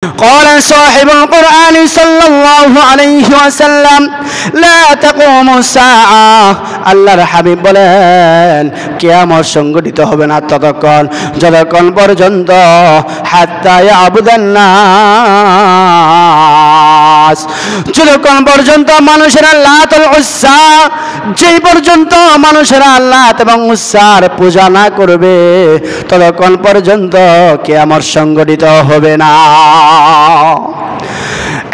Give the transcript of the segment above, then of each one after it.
قال صاحب القرآن صلى الله عليه وسلم لا تقوم الساعة আল্লাহর হাবিব বলেন কিয়ামত সংঘটিত হবে না যতক্ষণ পর্যন্ত হাত্তা ইয়াবুদান নাস, যতক্ষণ পর্যন্ত মানুষেরা লাত ওয়াল উজ্জা, যেই পর্যন্ত মানুষেরা লাত এবং উজ্জার পূজা না করবে ততক্ষণ পর্যন্ত কিয়ামত সংঘটিত হবে না।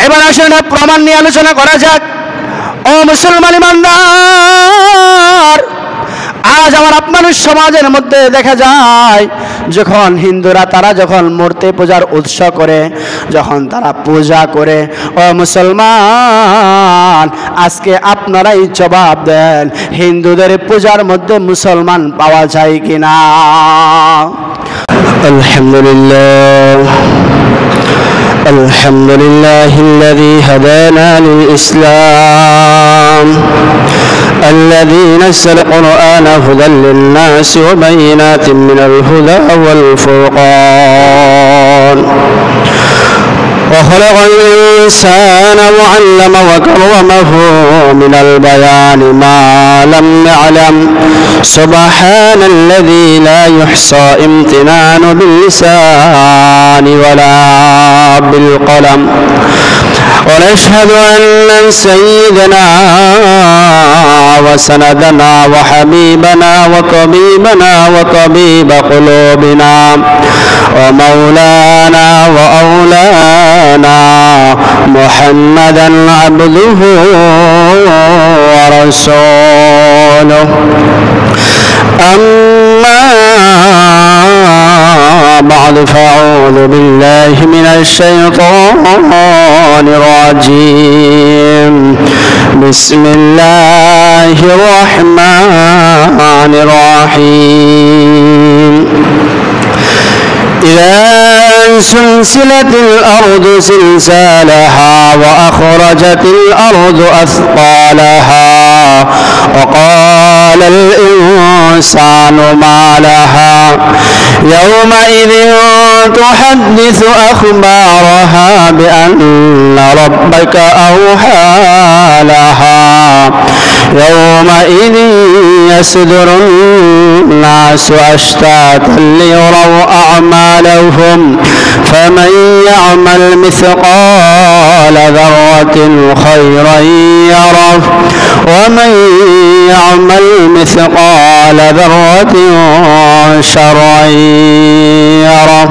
এবার আসুন প্রমাণ নিয়ে আলোচনা করা যাক। ও মুসলমান ইমানদার, আজ আমার আপনার সমাজের মধ্যে দেখা যায় যখন হিন্দুরা তারা যখন মূর্তি পূজার উৎসব করে, যখন তারা পূজা করে, ও মুসলমান আজকে আপনারাই জবাব দেন হিন্দুদের পূজার মধ্যে মুসলমান পাওয়া যায় কিনা? আলহামদুলিল্লাহ الحمد لله الذي هدانا للإسلام الذي نزل القرآن هدى للناس وبينات من الهدى والفرقان وخلق الإنسان وعلم وكرمه من البيان ما لم يعلم سبحان الذي لا يحصى امتنان باللسان ولا بالقلم ونشهد أن سيدنا وسندنا وحبيبنا وطبيبنا وطبيب قلوبنا ومولانا وأولانا محمدا عبده ورسوله أما بعد فأعوذ بالله من الشيطان الرجيم بسم الله الرحمن الرحيم إذا سلسلت الأرض زلزالها وأخرجت الأرض أثقالها وقال الإنسان ما لها يومئذ تحدث أخبارها بأن ربك أوحى لها يومئذ يصدر الناس أشتاتا ليروا أعمالهم فمن يعمل مثقال ذرة خيرا يره ومن يعمل مثقال ذرة شرا يره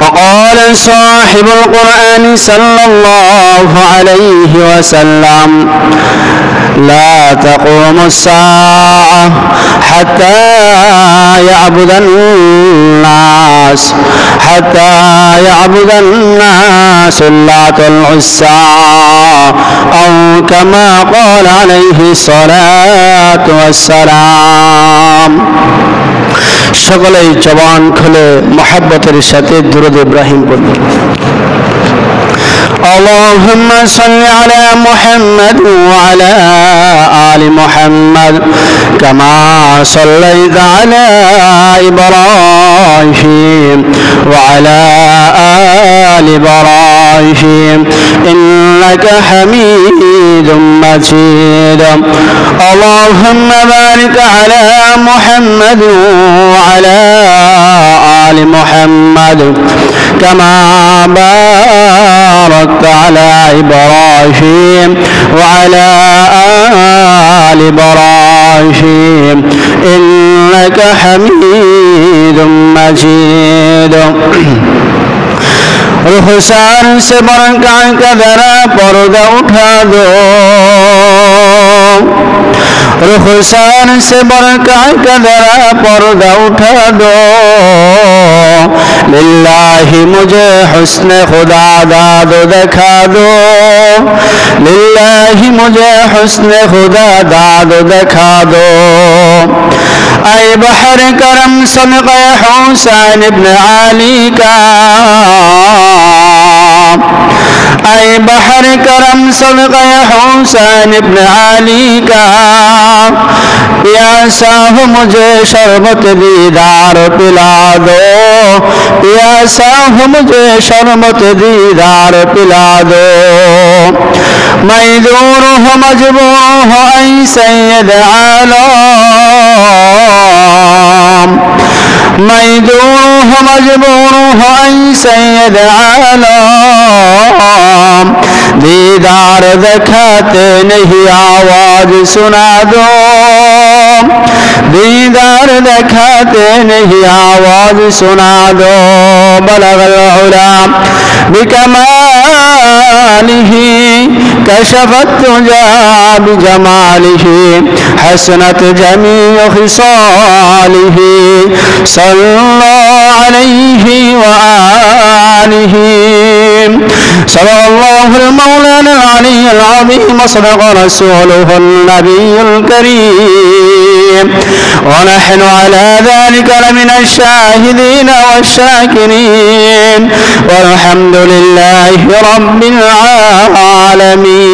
وقال صاحب القرآن صلى الله عليه وسلم لا تقوم الساعة حتى يعبد الناس اللات والعزى أو كما قال عليه الصلاة والسلام। সকলেই জবান খুলে মহব্বতের সাথে দুরূদ ইব্রাহিম পড়ুন। اللهم صل على محمد وعلى آل محمد كما صليت على إبراهيم وعلى آل إبراهيم إنك حميد مجيد اللهم بارك على محمد وعلى آل محمد كما باركت على إبراهيم وعلى آل إبراهيم إنك حميد مجيد रुखसार से बरका का जरा पर्दा उठा दो रुखसार से बरका का जरा पर्दा उठा दो लिल्लाही मुझे हुस्न खुदा दाद दिखा दो लिल्लाही मुझे हुस्न खुदा दाद दिखा दो ऐ बहर करम सदक़े हुसैन इब्न अली का اے بحر کرم صدقہ حسین ابن علی کا پیاسا ہوں مجھے شربت دیدار پلا دو پیاسا ہوں مجھے شربت دیدار پلا دو میں دور ہوں مجبور ہوں اے سید عالم میں دور ہوں مجبور ہوں اے سید عالم دیدار دکھاتے نہیں آواز سنا دو دیدار دکھاتے نہیں آواز سنا دو بلغ العلا بکمالہ کشف الدجى بجماله حسنت جميع خصاله صلى الله عليه وآله صدق الله المولانا العلي العظيم صدق رسوله النبي الكريم ونحن على ذلك لمن الشاهدين والشاكرين والحمد لله رب العالمين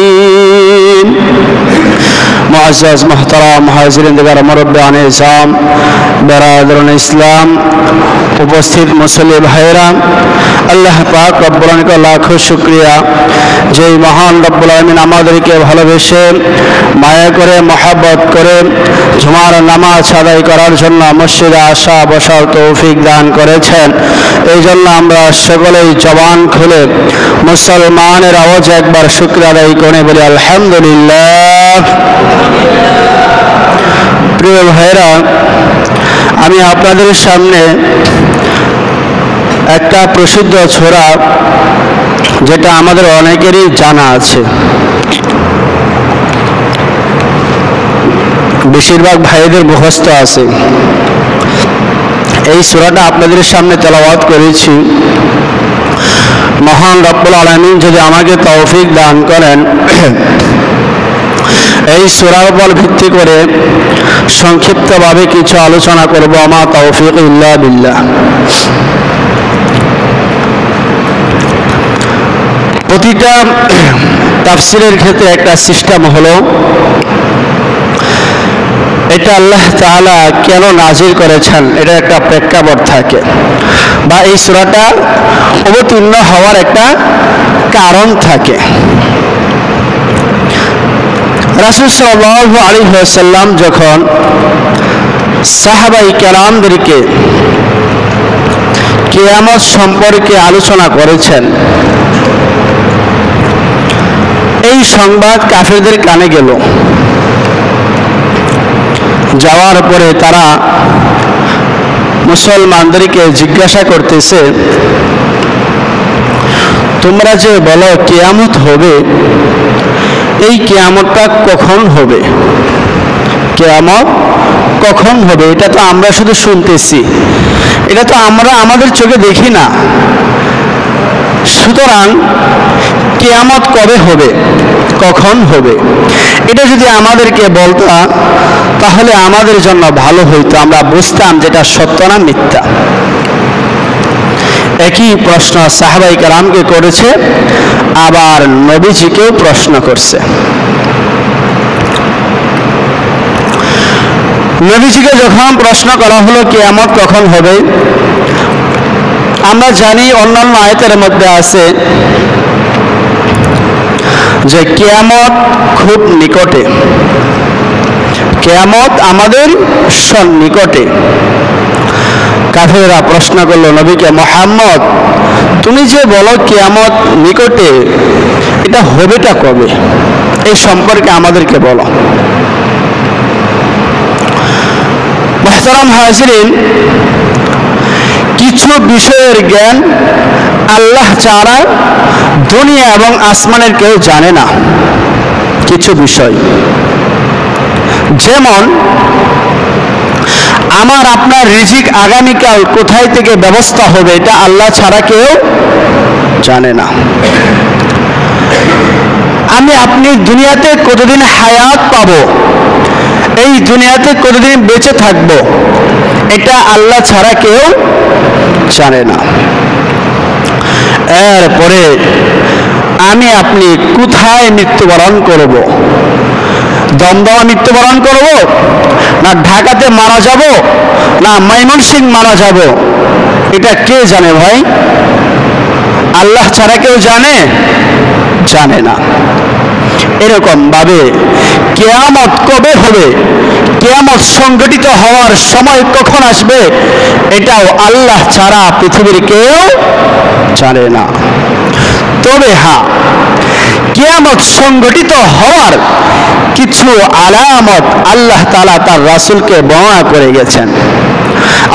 معزز محترم حاضرین دیگر مربیان اعظام برادران اسلام উপস্থিত মুসল্লি ভাইরা আল্লাহ পাক রব্বুল আলামিনের লাখো শুকরিয়া যে মহান রব্বুল আলামিন আমাদেরকে ভালোবেসে মায়া করে মহব্বত করে জুমার নামাজ আদায় করার জন্য মসজিদে আসা বসার তৌফিক দান করেছেন এই জন্য আমরা সকলেই জবান খুলে মুসলমানের আওয়াজে একবার শুকরিয়া আদায় করে বলি আলহামদুলিল্লাহ প্রিয় ভাইরা আমি আপনাদের সামনে একটা প্রসিদ্ধ ছোরা যেটা আমাদের অনেকেরই জানা আছে বেশিরভাগ ভাইদের মুখস্থ আছে এই সূরাটা আপনাদের সামনে তেলাওয়াত করেছি মহান রব্বুল আলামিন যদি আমাকে তৌফিক দান করেন এই সূরার উপর ভিত্তি করে সংক্ষিপ্তভাবে কিছু আলোচনা করব আমা তৌফিক ইল্লা বিল্লাহ প্রতিটা তাফসীরের ক্ষেত্রে একটা সিস্টেম হলো এটা আল্লাহ তাআলা কেন নাজিল করেছেন এটা একটা প্রেক্ষাপট থাকে বা এই সূরাটা অবতীর্ণ হওয়ার একটা কারণ থাকে রাসূল সাল্লাল্লাহু আলাইহি ওয়াসাল্লাম যখন সাহাবায়ে কেরামদেরকে কিয়ামত সম্পর্কে আলোচনা করেছেন এই সংবাদ কাফেরদের কানে গেল যাওয়ার পরে তারা মুসলমানদেরকে জিজ্ঞাসা করতেছে তোমরা যে বলো কিয়ামত হবে এই কিয়ামতটা কখন হবে কিয়ামত কখন হবে এটা তো আমরা শুধু শুনতেছি এটা তো আমরা আমাদের চোখে দেখি না সুতরাং কিয়ামত কবে হবে কখন হবে এটা যদি আমাদেরকে বলতা তাহলে আমাদের জন্য ভালো হইতো আমরা বুঝতাম যেটা সত্য না মিথ্যা একই প্রশ্ন সাহাবায়ে কেরামকে করেছে আবার নবীজিকেও প্রশ্ন করছে নবীজিকে যখন প্রশ্ন করা হলো কিয়ামত কখন হবে আমরা জানি অন্যান্য আয়াতের মধ্যে আছে যে কিয়ামত খুব নিকটে কিয়ামত আমাদের সন্নিকটে কাফেররা প্রশ্ন করলো নবীকে মুহাম্মদ তুমি যে বলো কিয়ামত নিকটে এটা হবেটা কবে এই সম্পর্কে আমাদেরকে বলো মুহতারাম হাজিরিন কিছু বিষয়ের জ্ঞান আল্লাহ ছাড়া দুনিয়া এবং আসমানের কেউ জানে না কিছু বিষয় যেমন আমার আপনার রিজিক আগামীকাল কোথায় থেকে ব্যবস্থা হবে এটা আল্লাহ ছাড়া কেউ জানে না আমি আপনি দুনিয়াতে কতদিন হায়াত পাবো এই দুনিয়াতে কতদিন বেঁচে থাকবো এটা আল্লাহ ছাড়া কেউ জানে না এরপরে আমি আপনি কোথায় মৃত্যুবরণ করব? দমদমা মৃত্যুবরণ করব, না ঢাকাতে মারা যাব, না ময়মনসিংহ মারা যাব? এটা কে জানে ভাই? আল্লাহ ছাড়া কেউ জানে? জানে না। এরকম ভাবে কিয়ামত কবে হবে, কিয়ামত সংগঠিত হওয়ার সময় কখন আসবে, এটাও আল্লাহ ছাড়া পৃথিবীর কেউ জানে না। তবে হ্যাঁ, কিয়ামত সংগঠিত হওয়ার কিছু আলামত আল্লাহ তাআলা তার রাসূলকে বর্ণনা করে গেছেন।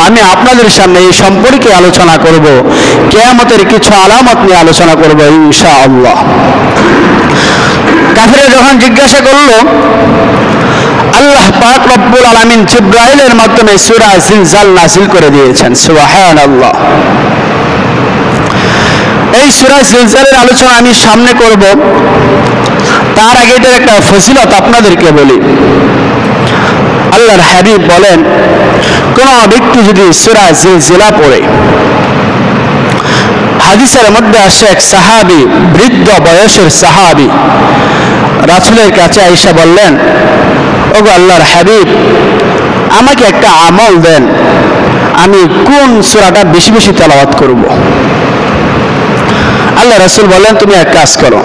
আমি আপনাদের সামনে এই সম্পর্কে আলোচনা করব, কিয়ামতের কিছু আলামত নিয়ে আলোচনা করব ইনশাআল্লাহ। কাফিররা যখন জিজ্ঞাসা করল, আল্লাহ পাক রব্বুল আলামিন জিবরাইলের মাধ্যমে সূরা জিলজাল নাযিল করে দিয়েছেন। সুবহানাল্লাহ। এই সূরা জিলজালের আলোচনা আমি সামনে করব, তার আগে এটার একটা ফজিলত আপনাদেরকে বলি। আল্লাহর হাবিব বলেন, কোন ব্যক্তি যদি সূরা জিলজিলা পড়ে, হাদিসের মধ্যে আসে এক সাহাবী, বৃদ্ধ বয়সের সাহাবী রাসূলের কাছে আয়েশা বললেন, ওগো আল্লাহর হাবিব, আমাকে একটা আমল দেন, আমি কোন সূরাটা বেশি বেশি তেলাওয়াত করব? আল্লাহ রাসূল বললেন, তুমি এক কাজ করো,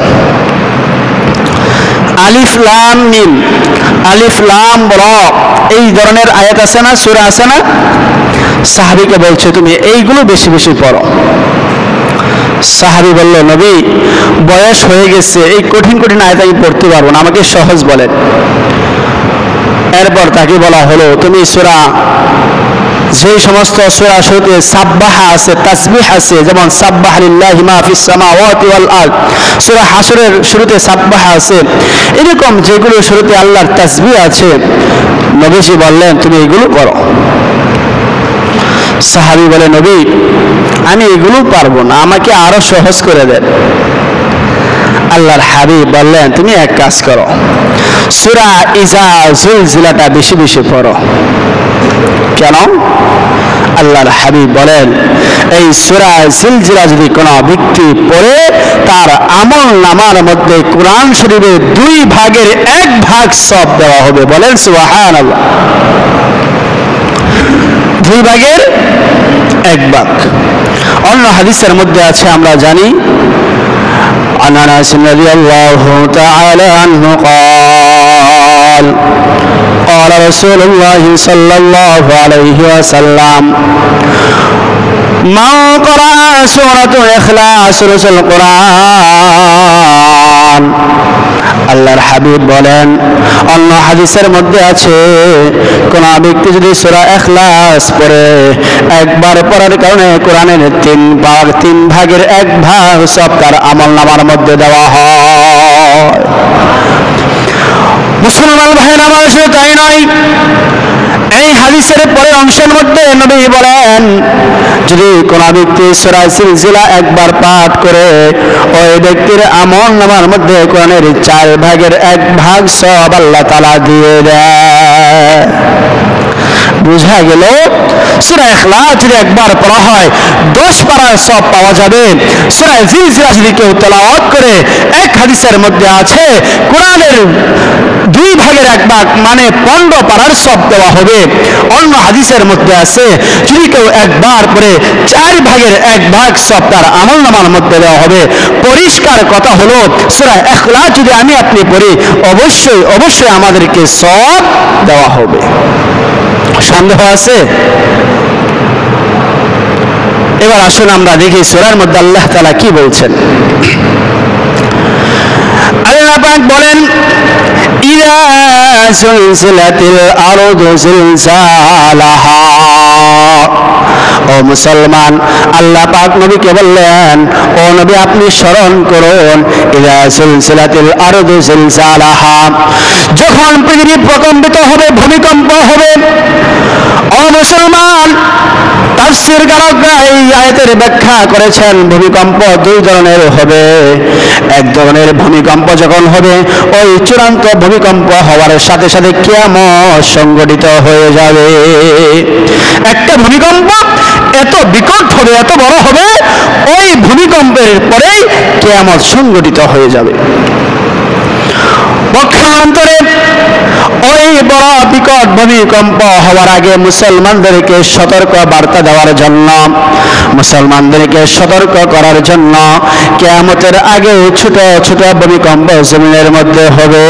আলিফ লাম মিম, আলিফ লাম র, এই ধরনের আয়াত আছে না, সূরা আছে না? সাহাবীকে বলছে তুমি এইগুলো বেশি বেশি পড়ো। সাহাবী বলল, নবী বয়স হয়ে গেছে, এই কঠিন কঠিন আয়াত আমি পড়তে পারবো না, আমাকে সহজ বলেন। এরপর তাকে বলা হলো, তুমি সূরা, যেই সমস্ত সূরা শুরুতে সাব্বাহা আছে, তাসবিহ আছে, যেমন সাব্বাহা লিল্লাহি মা ফিস সামাওয়াতি ওয়াল আরদ, সূরা হাসরের শুরুতে সাব্বাহা আছে, এরকম যেগুলো শুরুতে আল্লাহর তাসবিহ আছে, নবীজি বললেন তুমি এগুলো করো। সাহাবী বলে, নবী আমি এগুলো পারবো না, আমাকে আরো সহজ করে দেন। আল্লাহর হাবিব বললেন, তুমি এক কাজ করো, সূরা ইজা জুলজিলাটা বেশি বেশি পড়ো। কেন? আল্লাহর হাবিব বলেন, এই সূরা জিলজিলা যদি কোনো ব্যক্তি পড়ে, তার আমল নামার মধ্যে কোরআন শরীফের 2 ভাগের 1 ভাগ সওয়াব দেওয়া হবে। বলেন সুবহানাল্লাহ। 2 ভাগের 1 ভাগ। অন্য হাদিসের মধ্যে আছে, আমরা জানি, عن انس رضي الله تعالى عنه قال قال رسول الله صلى الله عليه وسلم من قرأ سورة الإخلاص ثلث القرآن। আল্লাহর হাবিব বলেন, অন্য হাদিসের মধ্যে আছে, কোন ব্যক্তি যদি সূরা ইখলাস পড়ে, একবার পড়ার কারণে কোরআনের 3 ভাগের 1 ভাগ সব তার আমলনামার মধ্যে দেওয়া হয়। মুসলমান ভাইরা আমার, শুধু তাই নয়, এই হাদিসের পরের অংশের মধ্যে নবী বলেন, যদি কোন ব্যক্তি সূরা জিলজিলা একবার পাঠ করে, ওই ব্যক্তির আমলনামার মধ্যে কোরআনের 4 ভাগের 1 ভাগ সওয়াব আল্লাহ তাআলা দিয়ে দেয়। বুঝা গেল, সূরা ইখলাস যদি একবার পড়া হয় 10 পারার সওয়াব পাওয়া যাবে। সূরা জিলজিলা যদি কেউ তেলাওয়াত করে, এক হাদিসের মধ্যে আছে কোরআনের 2 ভাগের 1 ভাগ মানে 15 পারার সওয়াব দেওয়া হবে। অন্য হাদিসের মধ্যে আছে, যদি কেউ একবার পড়ে 4 ভাগের 1 ভাগ সওয়াব তার আমলনামার মধ্যে দেওয়া হবে। পরিষ্কার কথা হলো, সূরা ইখলাস যদি আমি আপনি পড়ি, অবশ্যই অবশ্যই আমাদেরকে সওয়াব দেওয়া হবে। সন্দেহ আছে? এবার আসুন আমরা দেখি সূরার মধ্যে আল্লাহ তাআলা কি বলছেন। আল্লাহ পাক বলেন, ইযা জুলজিলাতিল আরদু জিলজালাহা। ও মুসলমান, আল্লাহ পাক নবীকে বললেন, ও নবী আপনি স্মরণ করুন, ইযা জুলজিলাতিল আরদু জিলজালাহা, যখন পৃথিবী প্রকম্পিত হবে, ভূমিকম্প হবে। ও মুসলমান, তাফসীরকারকরা এই আয়াতের ব্যাখ্যা করেছেন, ভূমিকম্প 2 ধরনের হবে। এক ধরনের ভূমিকম্প যখন হবে, ওই চূড়ান্ত ভূমিকম্প ভূমিকম্প হওয়ার সাথে সাথে কিয়ামত সংঘটিত হয়ে যাবে। একটা ভূমিকম্প এত বিকট হবে, এত বড় হবে, ওই ভূমিকম্পের পরেই কিয়ামত সংঘটিত হয়ে যাবে। পক্ষান্তরে ওই বড় বিকট ভূমিকম্প হওয়ার আগে মুসলমানদেরকে সতর্ক বার্তা দেওয়ার জন্য, মুসলমানদেরকে সতর্ক করার জন্য কিয়ামতের আগে ছোট ছোট ভূমিকম্প জমিনের মধ্যে হবে।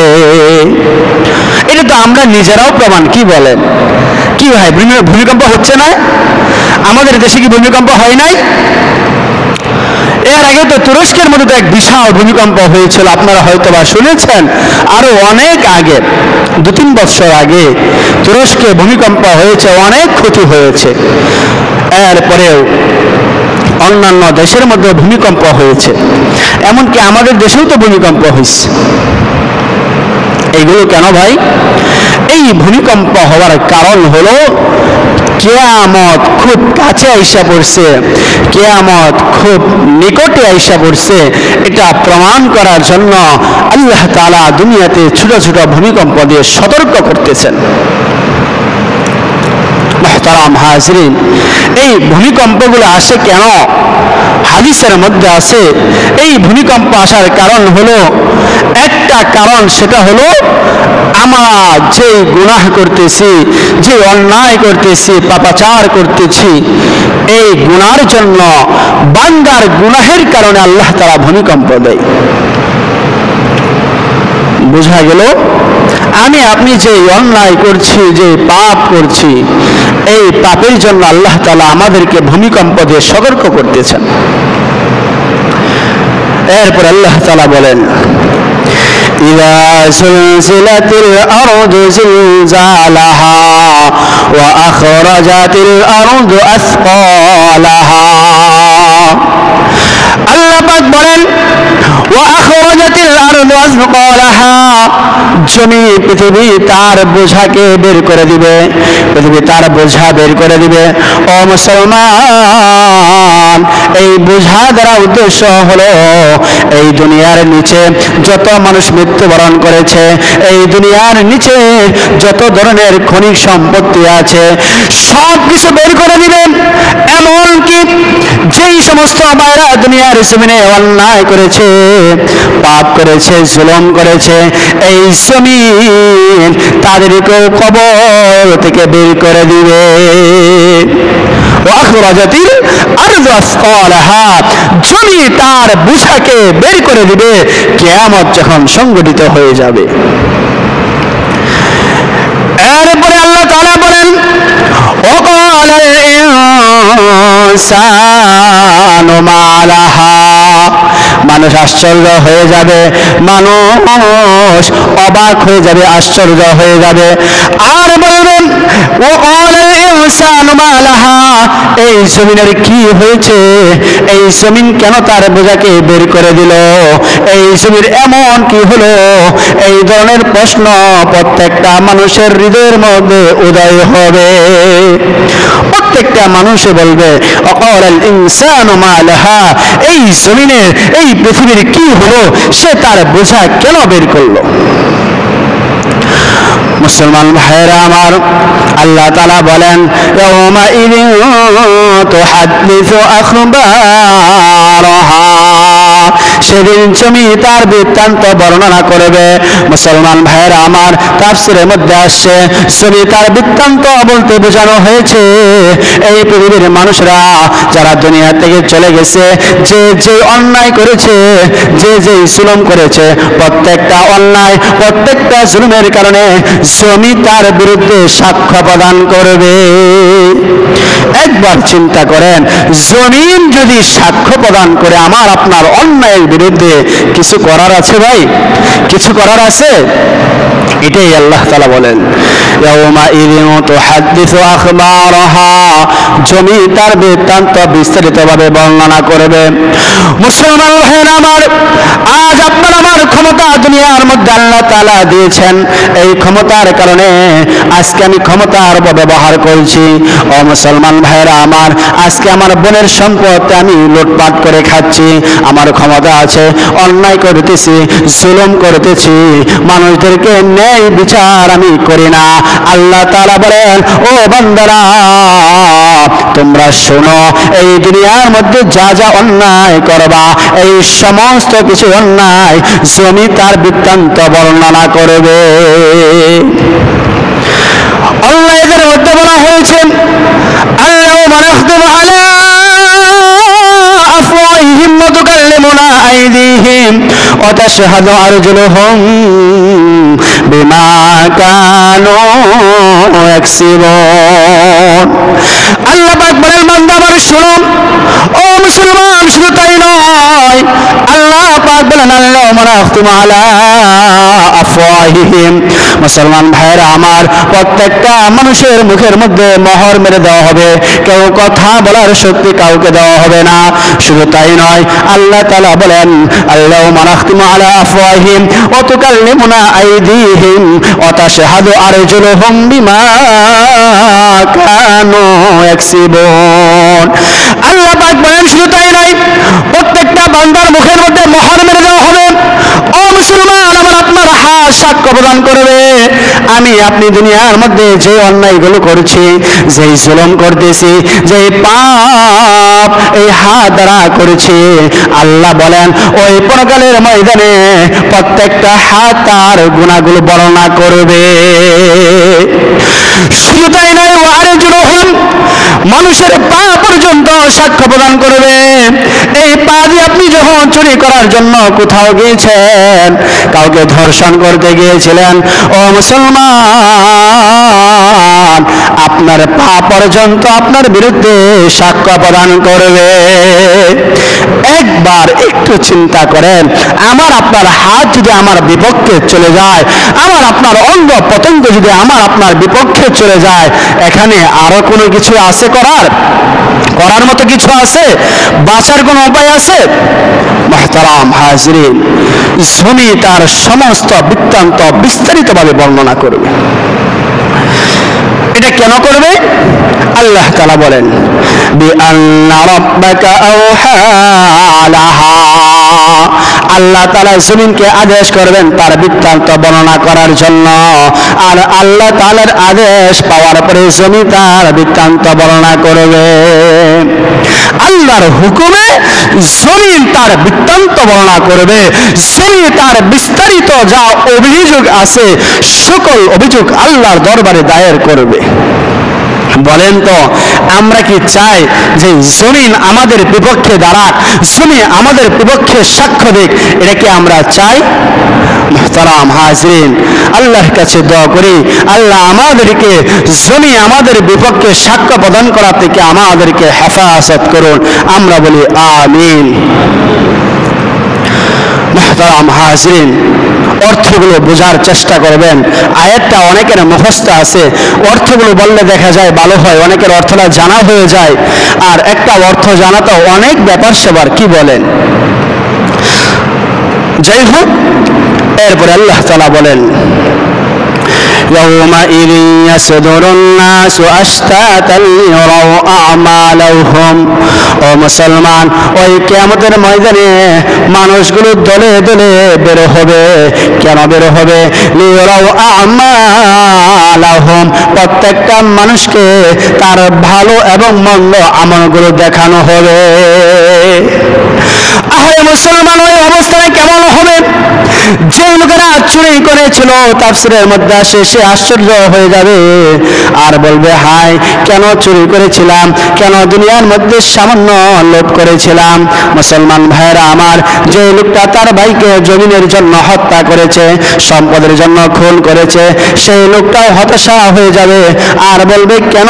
এটা তো আমরা নিজেরাও প্রমাণ। কি বলেন, কি ভাই, ভূমিকম্প হচ্ছে না? আমাদের দেশে কি ভূমিকম্প হয় নাই? এর আগে তো তুরস্কের মধ্যে এক বিশাল ভূমিকম্প হয়েছিল, আপনারা হয়তো বা শুনেছেন। আরো অনেক আগে, 2-3 বছর আগে তুরস্কে ভূমিকম্প হয়েছে, অনেক ক্ষতি হয়েছে। এরপরেও অন্যান্য দেশের মধ্যে ভূমিকম্প হয়েছে, এমনকি আমাদের দেশেও তো ভূমিকম্প হয়েছে। এইগুলো কেন ভাই? এই ভূমিকম্প হওয়ার কারণ হলো কিয়ামত খুব কাছে আইসা পড়ছে, কিয়ামত খুব নিকটে আইসা পড়ছে। এটা প্রমাণ করার জন্য আল্লাহ তাআলা দুনিয়াতে ছোট ছোট ভূমিকম্প দিয়ে সতর্ক করতেছেন। মুহতারাম হাজরিন, এই ভূমিকম্পগুলো আসে কেন? হাদিসের মধ্যে আছে এই ভূমিকম্প আসার কারণ হলো একটা কারণ, সেটা হলো আমরা যে গুনাহ করতেছি, যে অন্যায় করতেছি, পাপাচার করতেছি, এই গুনার জন্য, বান্দার গুনাহের কারণে আল্লাহ তাআলা ভূমিকম্প দেয়। বোঝা গেল? আমি আপনি যে অন্যায় করছি, যে পাপ করছি, এই পাপের জন্য আল্লাহ তাআলা আমাদেরকে ভূমিকম্প দিয়ে সতর্ক করতেছেন। এরপর আল্লাহ তাআলা বলেন, ইযা যুলজিলাতিল আরদু জিলজালাহা ওয়া আখরাজাতিল আরদু আসকালাহা। আল্লাহ পাক বলেন, ওয়া আখরাজাতিল আরদু আসকালাহা, জমি পৃথিবী তার বোঝাকে বের করে দিবে, পৃথিবী তার বোঝা বের করে দিবে। ও মুসলমান, এই বোঝা দ্বারা উদ্দেশ্য হলো এই দুনিয়ার নিচে যত মানুষ মৃত্যুবরণ করেছে, এই দুনিয়ার নিচে যত ধরনের খনিজ সম্পত্তি আছে, সব কিছু বের করে দিবেন। এমনকি যেই সমস্ত ভাইরা দুনিয়ার জমিনে অন্যায় করেছে, পাপ করেছে, জুলুম করেছে, এই জমিন তাদেরকেও কবর থেকে বের করে দিবে। ওয়াখরাজাতিল আরদু আসকালাহা, জমি তার বোঝাকে বের করে দিবে কিয়ামত যখন সংঘটিত হয়ে যাবে। এরপরে আল্লাহ তাআলা বলেন, ওয়াকালাল ইনসানু মা লাহা, মানুষ আশ্চর্য হয়ে যাবে, মানুষ অবাক হয়ে যাবে, আশ্চর্য হয়ে যাবে। আর বলবেন, ওয়াকালাল ইনসানু মা লাহা, এই জমিনের কি হয়েছে? এই জমিন কেন তার বোঝাকে বের করে দিল? এই জমির এমন কি হলো? এই ধরনের প্রশ্ন প্রত্যেকটা মানুষের হৃদয়ের মধ্যে উদয় হবে। প্রত্যেকটা মানুষে বলবে, ওয়াকালাল ইনসানু মা লাহা, এই জমিনের, এই পৃথিবীর কি হলো? সে তার বোঝা কেন বের করলো? মুসলমান ভাইরা আমার, আল্লাহ তাআলা বলেন, ইয়াউমাইযিন তুহাদ্দিসু আখবারাহা, সেদিন জমি তার বৃত্তান্ত বর্ণনা করবে। মুসলমান ভাইরা আমার, তাফসীরের মধ্যে আসছে জমি তার বৃত্তান্ত বলতে বোঝানো হয়েছে এই পৃথিবীর মানুষরা যারা দুনিয়া থেকে চলে গেছে, যে যে অন্যায় করেছে, যে যে জুলুম করেছে, প্রত্যেকটা অন্যায়, প্রত্যেকটা জুলুমের কারণে জমি তার বিরুদ্ধে সাক্ষ্য প্রদান করবে। একবার চিন্তা করেন, জমিন যদি সাক্ষ্য প্রদান করে আমার আপনার অন্যায়ের বিরুদ্ধে, কিছু করার আছে ভাই? কিছু করার আছে? এটাই আল্লাহ তাআলা বলেন, ইয়াউমাইযিন তুহাদ্দিসু আখবারাহা, জমি তার বৃত্তান্ত বিস্তারিতভাবে বর্ণনা করবে। মুসলমান ভাইরা আমার, আজ আপনার আমার ক্ষমতা ক্ষমতা দুনিয়ার মধ্যে আল্লাহ তাআলা দিয়েছেন, এই ক্ষমতার কারণে আজকে আমি ক্ষমতার ব্যবহার করছি। ও মুসলমান ভাইরা আমার, আজকে আমার বোনের সম্পদ আমি লুটপাট করে খাচ্ছি, আমার ক্ষমতা আছে, অন্যায় করতেছি, জুলুম করতেছি, মানুষদেরকে ন্যায় বিচার আমি করি না। আল্লাহ তাআলা বলেন, ও বান্দারা তোমরা শোনো, এই দুনিয়ার মধ্যে যা যা অন্যায় করবা, এই সমস্ত কিছু অন্যায় জমি তার বৃত্তান্ত বর্ণনা করবে। আল্লাহ এদের মধ্যে বলা হয়েছে, আল্লাহু মানাখতুম আলা আফওয়াহিহিম ওয়া তুকাল্লিমুনা আইদিহিম ওয়া তাশহাদু আরজুলুহুম বিমা কানু ইয়াকসিবুন। আল্লাহ পাক বলেন, বান্দা আমার শোনো, ও মুসলমান, শুধু তাই নয়, আল্লাহ পাক বলেন, আল্লাহু মানাখতুম আলা আফওয়াহিহিম, মুসলমান ভাইরা আমার, প্রত্যেকটা মানুষের মুখের মধ্যে মোহর মেরে দেওয়া হবে, কেউ কথা বলার শক্তি কাউকে দেওয়া হবে না। শুধু তাই নয়, আল্লাহ তাআলা বলেন, আল্লাহু মানাখতুম আলা আফওয়াহিহিম ওয়া তুকাল্লিমুনা আইদিহিম ওয়া তাশহাদু আরজুলুহুম বিমা কানু ইয়াকসিবুন। আল্লাহ পাক বলেন, শুধু তাই নয়, প্রত্যেকটা বান্দার মুখের মধ্যে মোহর মেরে দেওয়া হবে। ও মুসলমান, আমার আপনার হাত সাক্ষ্য প্রদান করবে, আমি আপনি দুনিয়ার মধ্যে যে অন্যায়গুলো করছি, যেই জুলুম করতেছি, যেই পাপ এই হাত দ্বারা করেছি, আল্লাহ বলেন ওই পরকালের ময়দানে প্রত্যেকটা হাত তার গুনাহগুলো বর্ণনা করবে। শুধু তাই নয়, ওয়ারজুলুহুম, মানুষের পা পর্যন্ত সাক্ষ্য প্রদান করবে। এই পা দিয়ে আপনি যখন চুরি করার জন্য কোথাও গিয়েছেন, কাউকে ধর্ষণ করতে গিয়েছিলেন, ও মুসলমান, আপনার পা পর্যন্ত আপনার বিরুদ্ধে সাক্ষ্য প্রদান করবে। একবার একটু চিন্তা করেন, আমার আপনার হাত যদি আমার বিপক্ষে চলে যায়, আমার আপনার অঙ্গ প্রত্যঙ্গ যদি আমার আপনার বিপক্ষে চলে যায়, এখানে আরো কোনো কিছু আছে করার মতো কিছু আছে? বাঁচার কোনো উপায় আছে? মুহতারাম হাজরিন, জমি তার সমস্ত বৃত্তান্ত বিস্তারিতভাবে বর্ণনা করবে। এটা কেন করবে? আল্লাহ তাআলা বলেন, বিআন্না রাব্বাকা আওহা লাহা, আল্লাহ তাআলা জমিনকে আদেশ করবেন তার বৃত্তান্ত বর্ণনা করার জন্য, আর আল্লাহ তাআলার আদেশ পাওয়ার পরে জমি তার বৃত্তান্ত বর্ণনা করবে। আল্লাহর হুকুমে জমিন তার বৃত্তান্ত বর্ণনা করবে, জমি তার বিস্তারিত যা অভিযোগ আছে সকল অভিযোগ আল্লাহর দরবারে দায়ের করবে। বলেন তো, আমরা কি চাই যে জমিন আমাদের বিপক্ষে দাঁড়াক, জমি আমাদের বিপক্ষে সাক্ষ্য দিক? এটা কি আমরা চাই? মুহতারাম হাজরিন, আল্লাহর কাছে দোয়া করি, আল্লাহ আমাদেরকে জমি আমাদের বিপক্ষে সাক্ষ্য প্রদান করা থেকে আমাদেরকে হেফাজত করুন। আমরা বলি আমিন। মুহতারাম হাজরিন, অর্থগুলো বোঝার চেষ্টা করবেন। আয়াতটা অনেকের মুখস্থ আছে, অর্থগুলো বললে দেখা যায় ভালো হয়, অনেকের অর্থটা জানা হয়ে যায়, আর একটা অর্থ জানা তো অনেক ব্যাপার সেবার, কি বলেন? যাই হোক, এরপরে আল্লাহ তাআলা বলেন, يومئذ يصدر الناس أشتاتا ليروا أعمالهم। ও মুসলমান, ওই কিয়ামতের ময়দানে মানুষগুলো দলে দলে বের হবে। কেন বের হবে? লিয়ারাউ আ'মালাহুম, প্রত্যেকটা মানুষকে তার ভালো এবং মন্দ আমলগুলো দেখানো হবে। আরে মুসলমান, ওই অবস্থায় কেমন হবে? যে লোকেরা চুরি করেছিল, তাফসীরের মধ্যে আসে, সে আশ্চর্য হয়ে যাবে আর বলবে, হায়, কেন চুরি করেছিলাম, কেন দুনিয়ার মধ্যে সামান্য লোভ করেছিলাম। মুসলমান ভাইরা আমার, যে লোকটা তার ভাইকে জমিনের জন্য হত্যা করেছে, সম্পদের জন্য খুন করেছে, সেই লোকটাও হতাশা হয়ে যাবে আর বলবে, কেন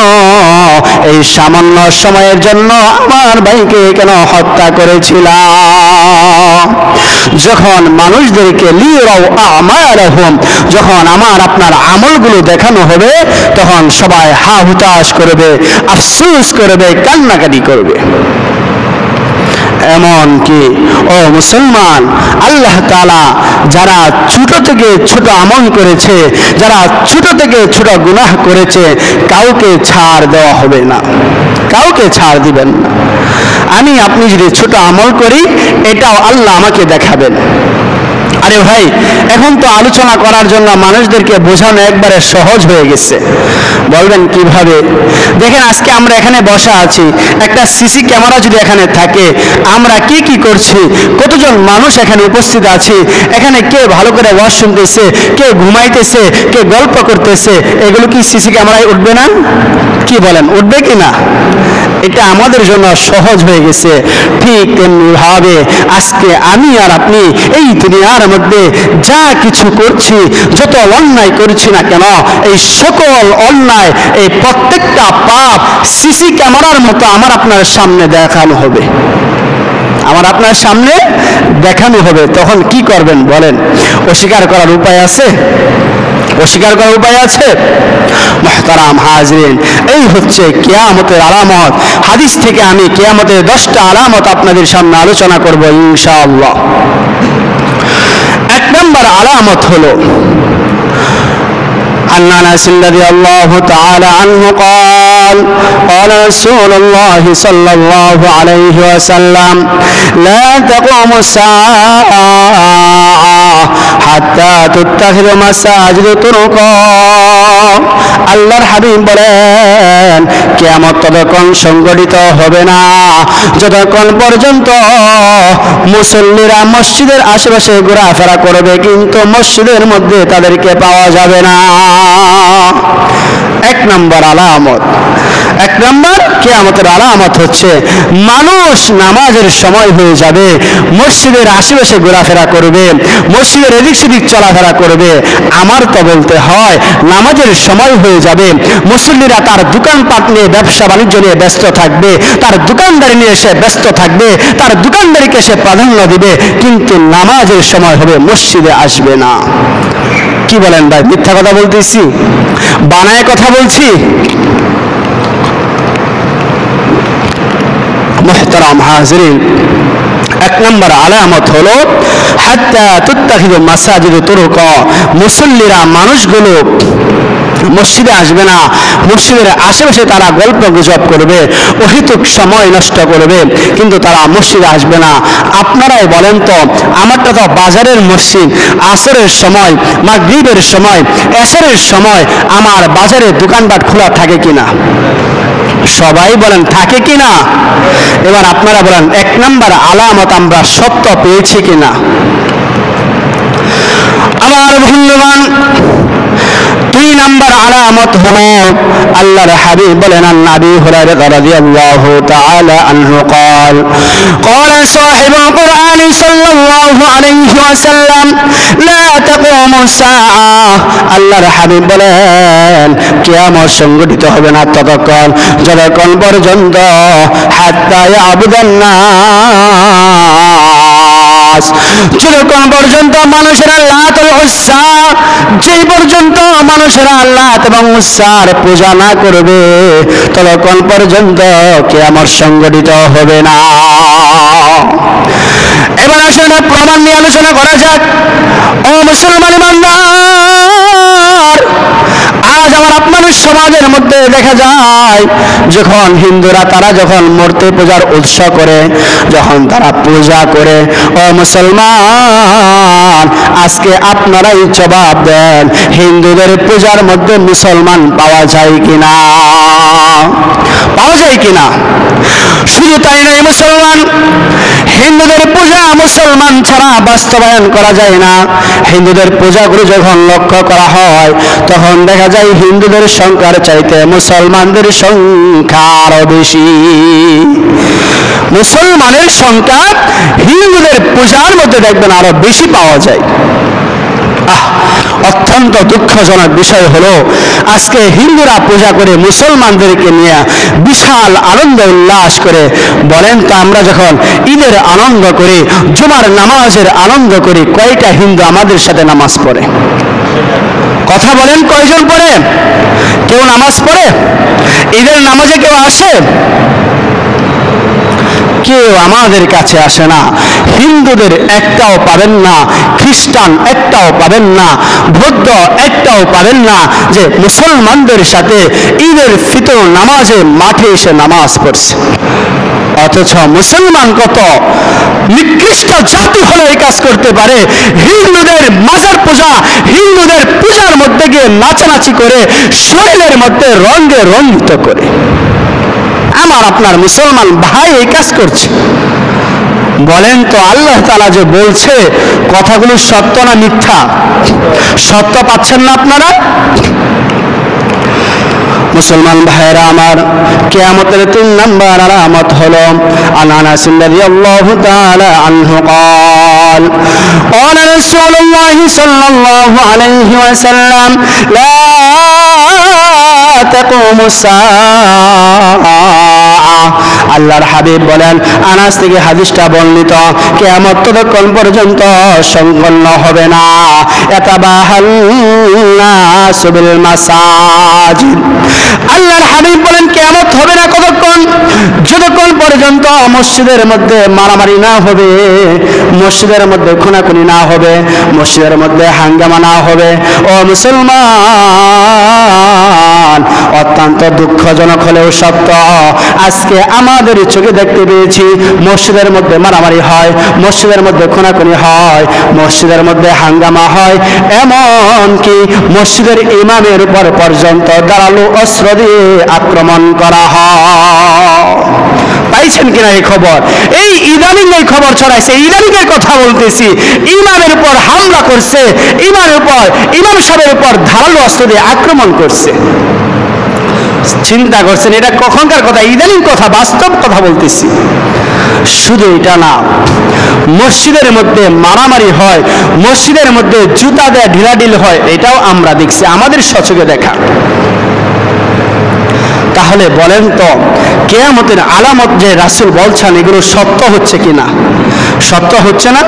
এই সামান্য সময়ের জন্য আমার ভাইকে কেন হত্যা করেছিলাম। যখন মানুষদেরকে লিয়ারাউ আ'মালাহুম, যখন আমার আপনার আমলগুলো দেখানো হবে, তখন সবাই হা হুতাশ করবে, আফসোস করবে, কান্নাকাটি করবে। এমন কি ও মুসলমান, আল্লাহ তাআলা যারা ছোট থেকে ছোট আমল করেছে, যারা ছোট থেকে ছোট গুনাহ করেছে, কাউকে ছাড় দেওয়া হবে না, কাউকে ছাড় দিবেন না। আমি আপনি যদি ছোট আমল করি, এটাও আল্লাহ আমাকে দেখাবেন। আরে ভাই, এখন তো আলোচনা করার জন্য মানুষদেরকে বোঝানো একবারে সহজ হয়ে গেছে। বলবেন কিভাবে? দেখেন, আজকে আমরা এখানে বসা আছি, একটা সিসি ক্যামেরা যদি এখানে থাকে, আমরা কি কি করছি, কতজন মানুষ এখানে উপস্থিত আছে, এখানে কে ভালো করে ওয়াজ শুনতেছে, কে ঘুমাইতেছে, কে গল্প করতেছে, এগুলো কি সিসি ক্যামেরায় উঠবে না? কি বলেন, উঠবে কি না? এটা আমাদের জন্য সহজ হয়ে গেছে। ঠিক তেমনি ভাবে আজকে আমি আর আপনি এই দুনিয়ার মধ্যে যা কিছু করছি, যত অন্যায় করছি না কেন, এই সকল অন্যায়, এই প্রত্যেকটা পাপ সিসি ক্যামেরার মতো আমার আপনার সামনে দেখানো হবে, আমার আপনার সামনে দেখানো হবে। তখন কি করবেন বলেন? অস্বীকার করার উপায় আছে? অস্বীকার করার উপায় আছে? মুহতারাম হাজরিন, এই হচ্ছে কিয়ামতের আলামত। হাদিস থেকে আমি কিয়ামতের 10টা আলামত আপনাদের সামনে আলোচনা করব ইনশাআল্লাহ। 1 নম্বর আলামত হলো عن أنس رضي الله تعالى عنه قال قال رسول الله صلى الله عليه وسلم لا تقوم الساعة حتى تتخذ مساجد طرقا। আল্লাহর হাবিব বলেন, কিয়ামত ততক্ষণ সংঘটিত হবে না যতক্ষণ পর্যন্ত মুসল্লিরা মসজিদের আশেপাশে ঘোরাফেরা করবে, কিন্তু মসজিদের মধ্যে তাদেরকে পাওয়া যাবে না। 1 নম্বর আলামত, 1 নম্বর কিয়ামতের আলামত হচ্ছে মানুষ নামাজের সময় হয়ে যাবে, মসজিদের আশেপাশে ঘোরাফেরা করবে, মসজিদের এদিক সেদিক চলাফেরা করবে। আমার তো বলতে হয়, নামাজের সময় হয়ে যাবে, মুসল্লিরা তার দোকানপাট নিয়ে, ব্যবসা বাণিজ্য নিয়ে ব্যস্ত থাকবে, তার দোকানদারি নিয়ে সে ব্যস্ত থাকবে, তার দোকানদারিকে সে প্রাধান্য দিবে, কিন্তু নামাজের সময় হবে মসজিদে আসবে না। কি বলেন ভাই? মিথ্যা কথা বলতেছি? বানায় কথা বলছি? মুহতারাম হাজরিন, 1 নম্বর আলামত হলো হাত্তা তুত্তাখিযু মাসাজিদ তুরুকা। মুসল্লিরা, মানুষগুলো মসজিদে আসবে না, মসজিদের আশেপাশে তারা গল্প গুজব করবে, অহেতুক সময় নষ্ট করবে, কিন্তু তারা মসজিদে আসবে না। আপনারাই বলেন তো, আমারটা তো বাজারের মসজিদ, আসরের সময়, মাগরিবের সময়, এশারের সময় আমার বাজারে দোকানপাট খোলা থাকে কিনা? সবাই বলেন থাকে কিনা? এবার আপনারা বলেন 1 নম্বর আলামত আমরা সত্য পেয়েছি কিনা? আমার মূল্যবান 2 নম্বর আলামত হলো আল্লাহর হাবিব বলেন, আন নবী হুরায়রা রাদিয়াল্লাহু তাআলা আনহু قال قال صاحب القرآن صلى الله عليه وسلم لا تقوم الساعة। আল্লাহর হাবিব বলেন, কিয়ামত সংঘটিত হবে না ততক্ষণ যতক্ষণ পর্যন্ত হাত্তা ইয়াবুদান নাস, যতক্ষণ পর্যন্ত মানুষেরা লাতুল উজ্জা, যেই পর্যন্ত মানুষেরা লাত এবং উজ্জার পূজা না করবে, ততক্ষণ পর্যন্ত কিয়ামত সংঘটিত হবে না। এবার আসলে প্রমাণ নিয়ে আলোচনা করা যাক। ও মুসলমান ইমানদার, আজ আমার আপনাদের সমাজের মধ্যে দেখা যায়, যখন হিন্দুরা তারা যখন মূর্তি পূজার উৎসব করে, যখন তারা পূজা করে, ও মুসলমান আজকে আপনারাই জবাব দেন, হিন্দুদের পূজার মধ্যে মুসলমান পাওয়া যায় কিনা? পাওয়া যায় কিনা? শুধু তাই নয় মুসলমান, হিন্দুদের পূজা মুসলমান ছাড়া বাস্তবায়ন করা যায় না। হিন্দুদের পূজাগুলো যখন লক্ষ্য করা হয়, তখন দেখা যায় হিন্দুদের সংখ্যার চাইতে মুসলমানদের সংখ্যা আরো বেশি। মুসলমানের সংখ্যা হিন্দুদের পূজার মধ্যে দেখবেন আরো বেশি পাওয়া যায়। অত্যন্ত দুঃখজনক বিষয় হলো, আজকে হিন্দুরা পূজা করে মুসলমানদেরকে নিয়ে বিশাল আনন্দ উল্লাস করে। বলেন তো, আমরা যখন ঈদের আনন্দ করি, জুমার নামাজের আনন্দ করি, কয়টা হিন্দু আমাদের সাথে নামাজ পড়ে? কথা বলেন, কয়জন পড়ে? কেউ নামাজ পড়ে? ঈদের নামাজে কেউ আসে? কেউ আমাদের কাছে আসে না। হিন্দুদের একটাও পাবেন না, খ্রিস্টান একটাও পাবেন না, বৌদ্ধ একটাও পাবেন না যে মুসলমানদের সাথে ঈদের ফিতর নামাজে মাঠে এসে নামাজ পড়ছে। অথচ মুসলমান কত নিকৃষ্ট জাতি হলে এই কাজ করতে পারে। হিন্দুদের মাজার পূজা, হিন্দুদের পূজার মধ্যে গিয়ে নাচানাচি করে শরীরের মধ্যে রঙে রঞ্জিত করে। আমার আপনার মুসলমান ভাই এই কাজ করছে। বলেন তো আল্লাহ তাআলা যে বলছে কথাগুলো সত্য না মিথ্যা? সত্য পাচ্ছেন না আপনারা? মুসলমান ভাইরা আমার, কিয়ামতের 3 নম্বর আলামত হলো আন আনাস রাদিয়াল্লাহু তাআলা আনহু قال قال رسول الله صلى الله عليه وسلم لا تقوم الساعة। আল্লাহর হাবিব বলেন, আনাস থেকে হাদিসটা বর্ণিত, কিয়ামত ততক্ষণ পর্যন্ত সম্পন্ন হবে না। ইয়াতাবাহাল নাসু বিল মাসাজিদ। আল্লাহর হাবিব বলেন কিয়ামত হবে না কতক্ষণ? যতক্ষণ পর্যন্ত মসজিদের মধ্যে মারামারি না হবে, মসজিদের মধ্যে খুনাখুনি না হবে, মসজিদের মধ্যে হাঙ্গামা না হবে। ও মুসলমান, অত্যন্ত দুঃখজনক হলেও সত্য, আজকে আমাদের চোখে দেখতে পেয়েছি মসজিদের মধ্যে মারামারি হয়, মসজিদের মধ্যে খুনাখুনি হয়, মসজিদের মধ্যে হাঙ্গামা হয়, এমনকি মসজিদের ইমামের উপর পর্যন্ত ধারালো অস্ত্র দিয়ে আক্রমণ করা হয়। পাইছেন কিনা এই খবর? এই ইদানিং এই খবর ছড়াইছে, ইদানিং এর কথা বলতেছি। ইমামের উপর হামলা করছে, ইমাম সাহেবের উপর ধারালো অস্ত্র দিয়ে আক্রমণ করছে। চিন্তা করছেন এটা কখনকার কথা? ইদানিং কথা, বাস্তব কথা বলতেছি। শুধু এটা না, মসজিদের মধ্যে মারামারি হয়, মসজিদের মধ্যে জুতা দেয়া ঢিলাঢিল হয়, এটাও আমরা দেখছি, আমাদের সচক্ষে দেখা। তাহলে বলেন তো কিয়ামতের আলামত যে রাসূল বলছেন এগুলো সত্য হচ্ছে কিনা? সত্য হচ্ছে না?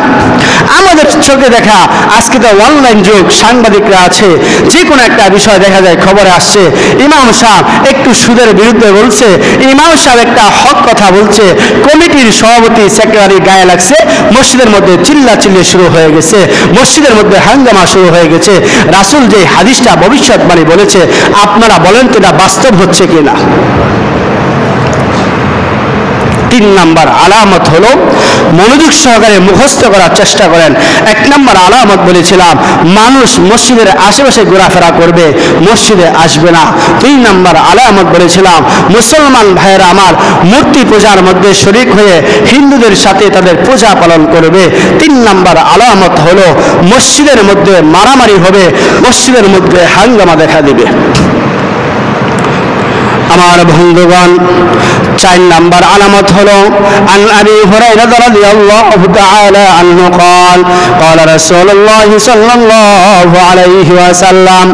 আমাদের চোখে দেখা, আজকে তো অনলাইন যুগ, সাংবাদিকরা আছে, যে কোনো একটা বিষয় দেখা যায় খবরে আসছে, ইমাম সাহেব একটু সুদের বিরুদ্ধে বলছে, ইমাম সাহেব একটা হক কথা বলছে, কমিটির সভাপতি সেক্রেটারি গায়ে লাগছে, মসজিদের মধ্যে চিল্লাচিল্লি শুরু হয়ে গেছে, মসজিদের মধ্যে হাঙ্গামা শুরু হয়ে গেছে। রাসূল যে হাদিসটা ভবিষ্যৎবাণী বলেছে, আপনারা বলেন তো এটা বাস্তব হচ্ছে কিনা? 3 নম্বর আলামত হলো মনোযোগ সহকারে মুখস্থ করার চেষ্টা করেন। 1 নম্বর আলামত বলেছিলাম, মানুষ মসজিদের আশেপাশে ঘোরাফেরা করবে, মসজিদে আসবে না। 2 নম্বর আলামত বলেছিলাম, মুসলমান ভাইয়েরা আমার মূর্তি পূজার মধ্যে শরীক হয়ে হিন্দুদের সাথে তাদের পূজা পালন করবে। 3 নম্বর আলামত হলো মসজিদের মধ্যে মারামারি হবে, মসজিদের মধ্যে হাঙ্গামা দেখা দিবে। আমার বন্ধুগণ, 4 নম্বর আলামত হলো আন আবি হুরায়রা রাদিয়াল্লাহু তাআলা আনহু قال قال رسول الله صلى الله عليه وسلم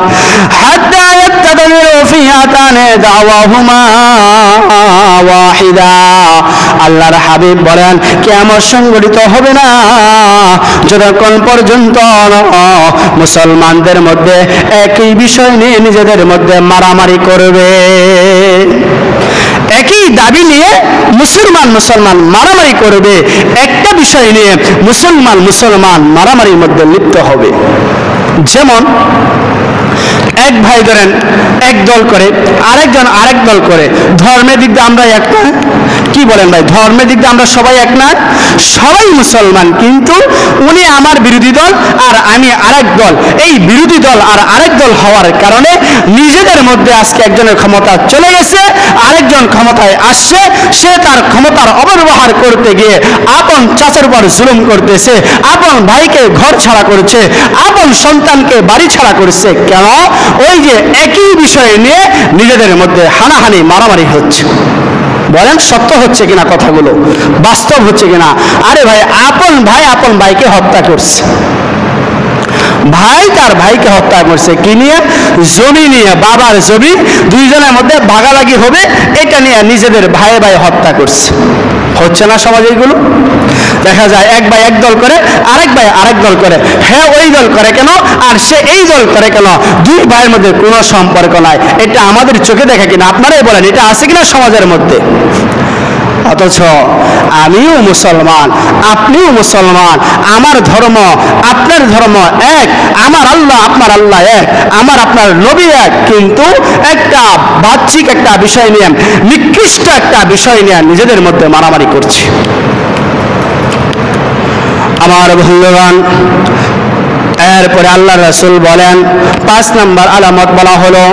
حتى يتدبروا فئتان دعواهما واحدا। আল্লাহর হাবিব বলেন কিয়ামত সংঘটিত হবে না যতক্ষণ পর্যন্ত মুসলমানদের মধ্যে একই বিষয় নিয়ে নিজেদের মধ্যে মারামারি করবে। একই দাবি নিয়ে মুসলমান মারামারি করবে, একটা বিষয় নিয়ে মুসলমান মারামারির মধ্যে লিপ্ত হবে। যেমন এক ভাই ধরেন এক দল করে, আরেকজন আরেক দল করে। ধর্মের দিক দিয়ে আমরা এক না, কি বলেন ভাই? ধর্মের দিক দিয়ে আমরা সবাই এক না, সবাই মুসলমান, কিন্তু উনি আমার বিরোধী দল আর আমি আরেক দল। এই বিরোধী দল আর আরেক দল হওয়ার কারণে নিজেদের মধ্যে আজকে একজনের ক্ষমতা চলে গেছে, আরেকজন ক্ষমতায় আসছে, সে তার ক্ষমতার অপব্যবহার করতে গিয়ে আপন চাচার উপর জুলুম করতেছে, আপন ভাইকে ঘর ছাড়া করছে, আপন সন্তানকে বাড়ি ছাড়া করছে। কেন? ওই যে একই বিষয় নিয়ে নিজেদের মধ্যে হানাহানি মারামারি হচ্ছে। বলেন সত্য হচ্ছে কিনা কথাগুলো? বাস্তব হচ্ছে কিনা? আরে ভাই, আপন ভাই আপন ভাইকে হত্যা করছে, ভাই তার ভাইকে হত্যা করছে, কি নিয়ে? জমি নিয়ে, বাবার জমি, দুইজনের মধ্যে ভাগাভাগি হবে, এটা নিয়ে নিজেদের ভাই ভাই হত্যা করছে। হচ্ছে না সমাজে এগুলো? দেখা যায় এক ভাই এক দল করে, আরেক ভাই আরেক দল করে। হ্যাঁ, ওই দল করে কেন আর সে এই দল করে কেন? দুই ভাইয়ের মধ্যে কোনো সম্পর্ক নাই। এটা আমাদের চোখে দেখা কিনা? আপনারাই বলেন, এটা আছে কিনা সমাজের মধ্যে? অথচ আমিও মুসলমান, আপনিও মুসলমান, আমার ধর্ম আপনার ধর্ম এক, আমার আল্লাহ আপনার আল্লাহ এক, আমার আপনার নবী এক, কিন্তু একটা বাহ্যিক একটা বিষয় নিয়ে, নিকৃষ্ট একটা বিষয় নিয়ে নিজেদের মধ্যে মারামারি করছি। আমার বন্ধুগণ, এরপরে আল্লাহ রাসূল বলেন 5 নম্বর আলামত বলা হলো,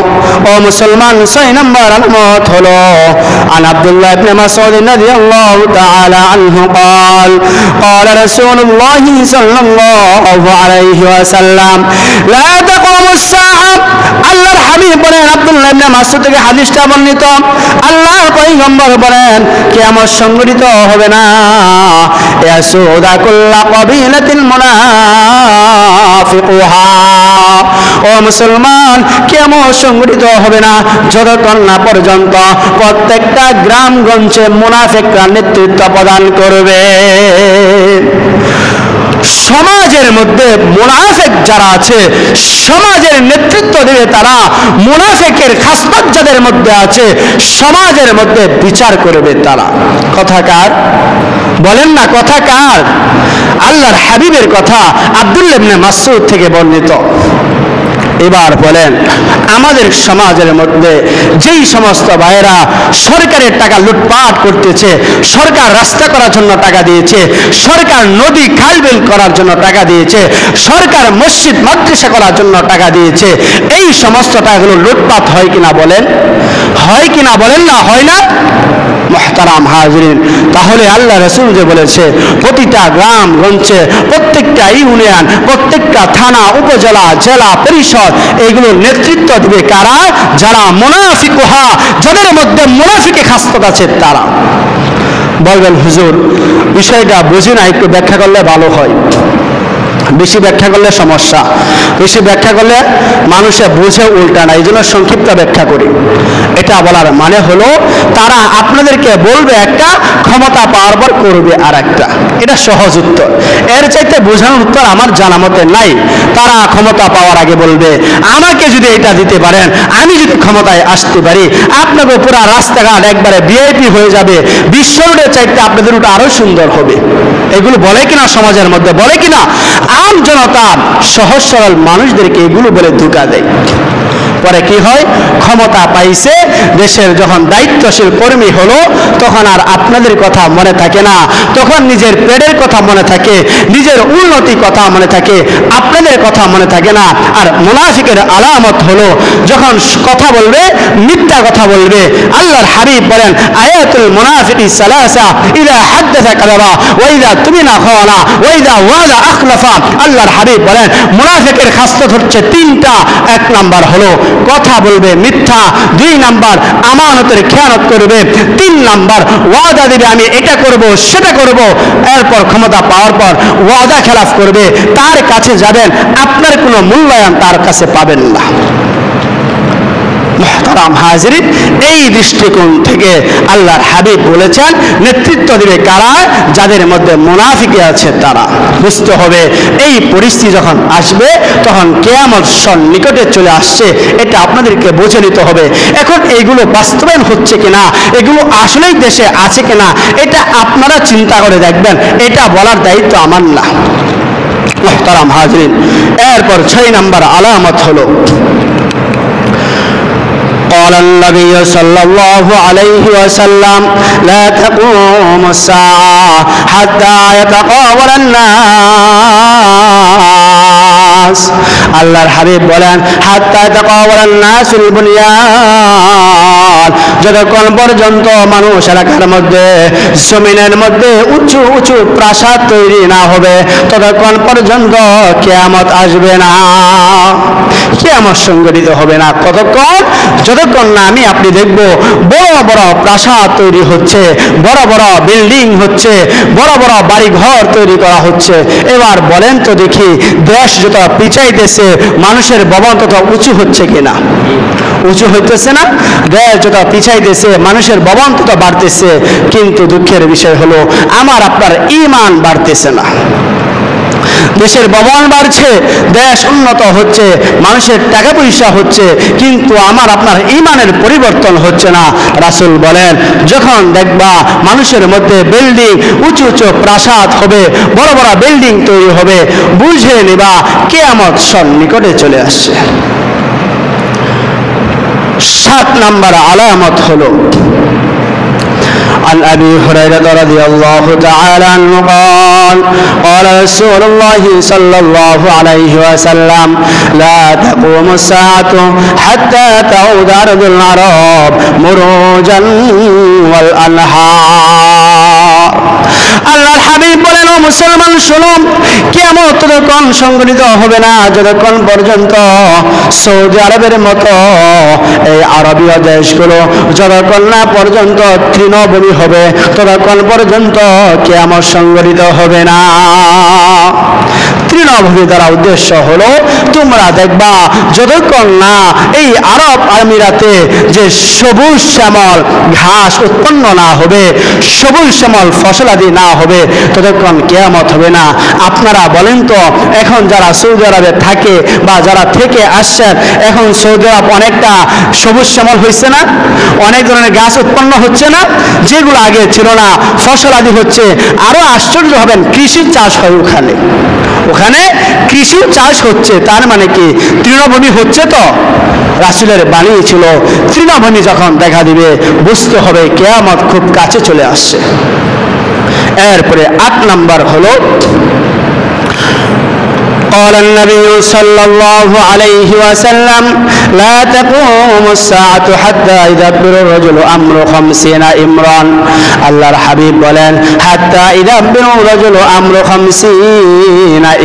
ও মুসলমান 6 নম্বর আলামত হলো আন আব্দুল্লাহ ইবনে মাসউদ রাদিয়াল্লাহু তাআলা আনহু قال قال رسول الله صلى الله عليه وسلم لا تقوم الساعة। আল্লাহর হাবিব বলেন, আব্দুল্লাহ ইবনে মাসউদ থেকে হাদিসটা বর্ণিত, আল্লাহর পয়গম্বর বলেন কিয়ামত সংঘটিত হবে না, ইয়াসুদা কুল্লা কাবিলাতিল মুনাফিকুহা। ও মুসলমান, কিয়ামত সংঘটিত হবে না যতক্ষণ না পর্যন্ত প্রত্যেকটা গ্রামগঞ্জে মুনাফিকরা নেতৃত্ব প্রদান করবে। সমাজের মধ্যে মুনাফিক যারা আছে, সমাজের নেতৃত্ব দেবে তারা, মুনাফিকের খাসলত যাদের মধ্যে আছে সমাজের মধ্যে বিচার করবে তারা। কথা কার? বলেন না, কথা কার? আল্লাহর হাবিবের কথা, আব্দুল্লাহ ইবনে মাসউদ থেকে বর্ণিত। এবার বলেন, আমাদের সমাজের মধ্যে যেই সমস্ত ভাইয়েরা সরকারের টাকা লুটপাট করতেছে, সরকার রাস্তা করার জন্য টাকা দিয়েছে, সরকার নদী খালবিল করার জন্য টাকা দিয়েছে, সরকার মসজিদ মাদ্রাসা করার জন্য টাকা দিয়েছে, এই সমস্ত টাকাগুলো লুটপাট হয় কিনা বলেন? হয় কিনা বলেন? না হয় না? মুহতারাম হাজিরিন, তাহলে আল্লাহ রাসূল যে বলেছে প্রতিটা গ্রামগঞ্জে, প্রত্যেকটা ইউনিয়ন, প্রত্যেকটা থানা, উপজেলা, জেলা পরিষদ, এইগুলো নেতৃত্ব দিবে কারা? যারা মুনাফিকুহা, যাদের মধ্যে মুনাফিকি খাসলত আছে তারা। বলবেন হুজুর বিষয়টা বুঝি না, একটু ব্যাখ্যা করলে ভালো হয়। বেশি ব্যাখ্যা করলে সমস্যা, বেশি ব্যাখ্যা করলে মানুষে বুঝে উল্টা না, এই জন্য সংক্ষিপ্ত ব্যাখ্যা করি। এটা বলার মানে হলো তারা আপনাদেরকে বলবে একটা, ক্ষমতা পাওয়ার পর করবে আর একটা। এটা সহজ উত্তর, এর চাইতে বোঝানোর উত্তর আমার জানা মতে নাই। তারা ক্ষমতা পাওয়ার আগে বলবে আমাকে যদি এটা দিতে পারেন, আমি যদি ক্ষমতায় আসতে পারি, আপনাকে পুরো রাস্তাঘাট একবারে ভিআইপি হয়ে যাবে, বিশ্ব রোডের চাইতে আপনাদের রুট আরো সুন্দর হবে। এগুলো বলে কিনা সমাজের মধ্যে? বলে কিনা? আম জনতা সহজ সরল মানুষদেরকে এগুলো বলে ধোঁকা দেয়। পরে কি হয়? ক্ষমতা পাইছে, দেশের যখন দায়িত্বশীল কর্মী হলো, তখন আর আপনাদের কথা মনে থাকে না, তখন নিজের পেটের কথা মনে থাকে, নিজের উন্নতির কথা মনে থাকে, আপনাদের কথা মনে থাকে না। আর মুনাফিকের আলামত হলো যখন কথা বলবে মিথ্যা কথা বলবে। আল্লাহর হাবিব বলেন আয়াতুল মুনাফিকি সালাসা, ইযা হাদাসা কাযাবা ওয়া ইযা তুমিনা খানা ওয়া ইযা ওয়াদা আখলাফা। আল্লাহর হাবিব বলেন মুনাফিকের খাসলত হচ্ছে তিনটা। 1 নাম্বার হলো কথা বলবে মিথ্যা, 2 নাম্বার আমানতের খেয়ানত করবে, 3 নাম্বার ওয়াদা দিবে আমি এটা করব সেটা করব, এরপর ক্ষমতা পাওয়ার পর ওয়াদা খেলাফ করবে। তার কাছে যাবেন, আপনার কোনো মূল্যায়ন তার কাছে পাবেন না। মুহতারাম হাজিরিন, এই দৃষ্টিকোণ থেকে আল্লাহর হাবিব বলেছেন নেতৃত্ব দিবে কারা? যাদের মধ্যে মুনাফিকি আছে তারা। বুঝতে হবে এই পরিস্থিতি যখন আসবে তখন কিয়ামত সন্নিকটে চলে আসছে, এটা আপনাদেরকে বুঝে নিতে হবে। এখন এইগুলো বাস্তবায়ন হচ্ছে কিনা, এগুলো আসলেই দেশে আছে কিনা, এটা আপনারা চিন্তা করে দেখবেন, এটা বলার দায়িত্ব আমার না। মুহতারাম হাজিরিন, এরপর 6 নম্বর আলামত হলো قال النبي صلى الله عليه وسلم لا تقوم الساعة حتى يتقاول الناس। আল্লাহর হাবিব বলেন হাত্তা ইয়াতাকাওয়ালান নাসুল বুনিয়ান, যতক্ষণ পর্যন্ত মানুষ এলাকার মধ্যে, জমিনের মধ্যে উঁচু উঁচু প্রাসাদ তৈরি না হবে ততক্ষণ পর্যন্ত কিয়ামত আসবে না, কিয়ামত সংঘটিত হবে না। কতক্ষণ? যতক্ষণ না আমি আপনি দেখব বড় বড় প্রাসাদ তৈরি হচ্ছে, বড় বড় বিল্ডিং হচ্ছে, বড় বড় বাড়ি ঘর তৈরি করা হচ্ছে। এবার বলেন তো দেখি, দেশ যত পিছাইতেছে মানুষের ভবন তত উঁচু হচ্ছে কিনা? উঁচু হইতেছে না? দেশ যত পিছাইতেছে মানুষের ভবন তত বাড়তেছে, কিন্তু দুঃখের বিষয় হলো আমার আপনার ঈমান বাড়তেছে না। দেশের ভবন বাড়ছে, দেশ উন্নত হচ্ছে, মানুষের টাকা পয়সা হচ্ছে, কিন্তু আমার আপনার ঈমানের পরিবর্তন হচ্ছে না। রাসূল বলেন, যখন দেখবা মানুষের মধ্যে বিল্ডিং, উঁচু উঁচু প্রাসাদ হবে, বড় বড় বিল্ডিং তৈরি হবে, বুঝে নিবা কিয়ামত সন্নিকটে চলে আসছে। 7 নম্বর আলামত হলো عن أبي هريرة رضي الله تعالى عنه قال قال رسول الله صلى الله عليه وسلم لا تقوم الساعة حتى تعود أرض العرب مروجا والأنهار আল্লাহর হাবিব বলেন, ও মুসলমান শোনো, কিয়ামত ততক্ষণ সংঘটিত হবে না যতক্ষণ পর্যন্ত সৌদি আরবের মতো এই আরবীয় দেশগুলো যতক্ষণ না পর্যন্ত তৃণভূমি হবে ততক্ষণ পর্যন্ত কিয়ামত সংঘটিত হবে না। তৃণভূমি দ্বারা উদ্দেশ্য হলো, তোমরা দেখবা যতক্ষণ না এই আরব আমিরাতে যে সবুজ শ্যামল ঘাস উৎপন্ন না হবে, সবুজ শ্যামল ফসলাদি না হবে, ততক্ষণ কিয়ামত হবে না। আপনারা বলেন তো, এখন যারা সৌদি আরবে থাকে বা যারা থেকে আসছেন, এখন সৌদি আরব অনেকটা সবুজ শ্যামল হয়েছে না? অনেক ধরনের গাছ উৎপন্ন হচ্ছে না, যেগুলো আগে ছিল না, ফসলাদি হচ্ছে। আরো আশ্চর্য হবেন, কৃষি চাষ হয় ওখানে, ওখানে কৃষি চাষ হচ্ছে। তার মানে কি তৃণভূমি হচ্ছে। তো রাসূলের বাণী ছিল, তৃণভূমি যখন দেখা দিবে বুঝতে হবে কিয়ামত খুব কাছে চলে আসছে। এরপরে 8 নম্বর হলো قال النبي صلى الله عليه وسلم لا تقوم الساعة حتى يدبر الرجل أمر 50 إمران আল্লাহর হাবিব বলেন, হাত্তা ইদাব্বিরু রাজুলু আমরু 50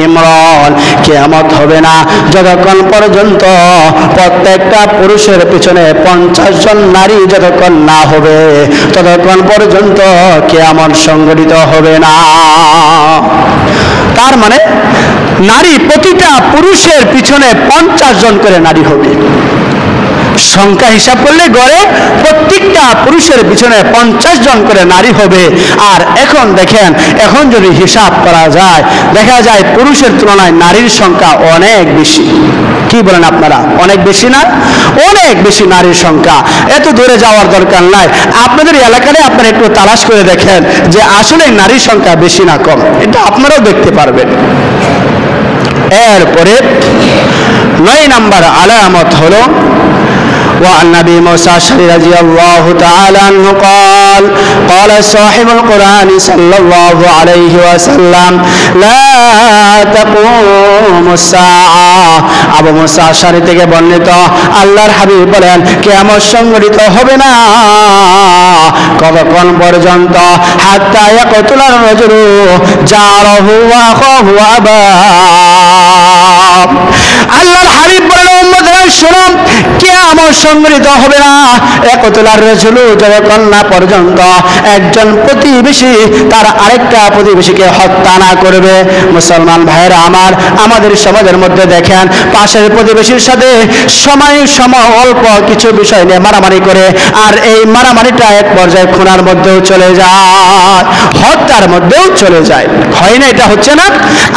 ইমরান, কিয়ামত হবে না যতক্ষণ পর্যন্ত প্রত্যেকটা পুরুষের পিছনে 50 জন নারী যতক্ষণ না হবে ততক্ষণ পর্যন্ত কিয়ামত সংঘটিত হবে না। তার মানে নারী, প্রতিটা পুরুষের পিছনে 50 জন করে নারী হবে। সংখ্যা হিসাব করলে গড়ে প্রত্যেকটা পুরুষের পিছনে 50 জন করে নারী হবে। আর এখন দেখেন, এখন যদি হিসাব করা যায়, দেখা যায় পুরুষের তুলনায় নারীর সংখ্যা অনেক বেশি। কি বলেন আপনারা? অনেক বেশি না? অনেক বেশি নারীর সংখ্যা। এত দূরে যাওয়ার দরকার নাই, আপনাদের এলাকায় আপনারা একটু তালাশ করে দেখেন যে আসলে নারীর সংখ্যা বেশি না কম, এটা আপনারাও দেখতে পারবেন। এরপরে 9 নম্বর আলামত হলো وعن أبي موسى الأشعري رضي الله تعالى عنه قال قال صاحب القرآن صلى الله عليه وسلم لا تقوم الساعة আবু মুসা আশআরী থেকে বর্ণিত, আল্লাহর হাবিব বলেন, কিয়ামত সংঘটিত হবে না কতক্ষণ পর্যন্ত, হাত্তা ইয়াকতুলার রাজুলু জারাহু ওয়া আখাহু ওয়া আবা। আল্লাহর হাবিব বলেন, উম্মতরা শোনো, কিয়ামত সংঘটিত হবে না ইয়াকতুলার রাজুলু, যতক্ষণ না পর্যন্ত একজন প্রতিবেশী তার আরেকটা প্রতিবেশীকে হত্যা না করবে। মুসলমান ভাইয়েরা আমার, আমাদের সমাজের মধ্যে দেখেন, পাশের প্রতিবেশীর সাথে সময় অল্প কিছু বিষয় নিয়ে মারামারি করে, আর এই মারামারিটা এক পর্যায়ে খুনার মধ্যেও চলে যায়, হত্যার মধ্যেও চলে যায়। হয় না? এটা হচ্ছে না?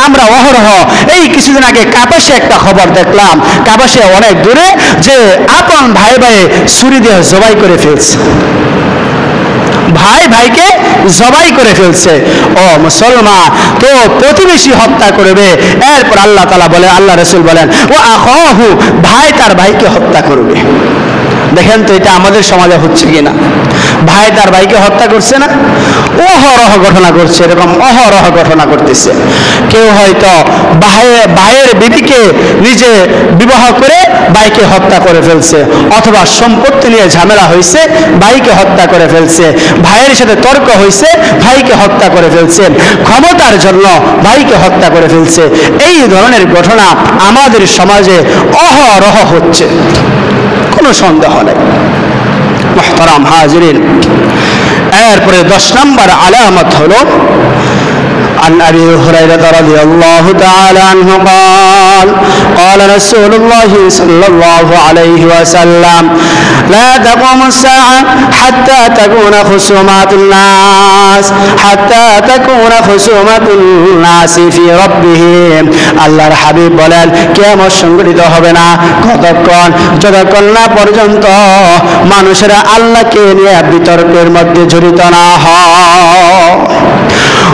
আমরা অহরহ, এই কিছুদিন আগে কাপাসে একটা খবর দেখলাম, কাপাসে অনেক দূরে, যে আপন ভাই ভাই ছুরি দিয়ে জবাই করে ফেলছে, ভাই ভাইকে জবাই করে ফেলছে। ও মুসলমান, তো প্রতিবেশী হত্যা করবে, এরপর আল্লাহ তাআলা বলে, আল্লাহ রাসূল বলেন, ও আখাহু, ভাই তার ভাইকে হত্যা করবে। দেখেন তো এটা আমাদের সমাজে হচ্ছে কিনা? ভাই তার ভাইকে হত্যা করছে না? অহরহ ঘটনা করছে, এরকম অহরহ ঘটনা করতেছে। কেউ হয়তো ভাইয়ের বিবিকে নিজে বিবাহ করে ভাইকে হত্যা করে ফেলছে, অথবা সম্পত্তি নিয়ে ঝামেলা হয়েছে, ভাইকে হত্যা করে ফেলছে, ভাইয়ের সাথে তর্ক হয়েছে, ভাইকে হত্যা করে ফেলছে, ক্ষমতার জন্য ভাইকে হত্যা করে ফেলছে। এই ধরনের ঘটনা আমাদের সমাজে অহরহ হচ্ছে, কোনো সন্দেহ নেই। মুহতারাম হাজিরিন, এরপরে 10 নম্বর আলামত হলো عن أبي هريرة رضي الله تعالى عنه قال قال رسول الله صلى الله عليه وسلم لا تقوم الساعة حتى تكون خصومات الناس في ربهم আল্লাহর হাবিব বলেন কিয়ামত সংঘটিত হবে না যতক্ষণ না পর্যন্ত মানুষেরা আল্লাহকে নিয়ে বিতর্কের মধ্যে জড়িত না হয়।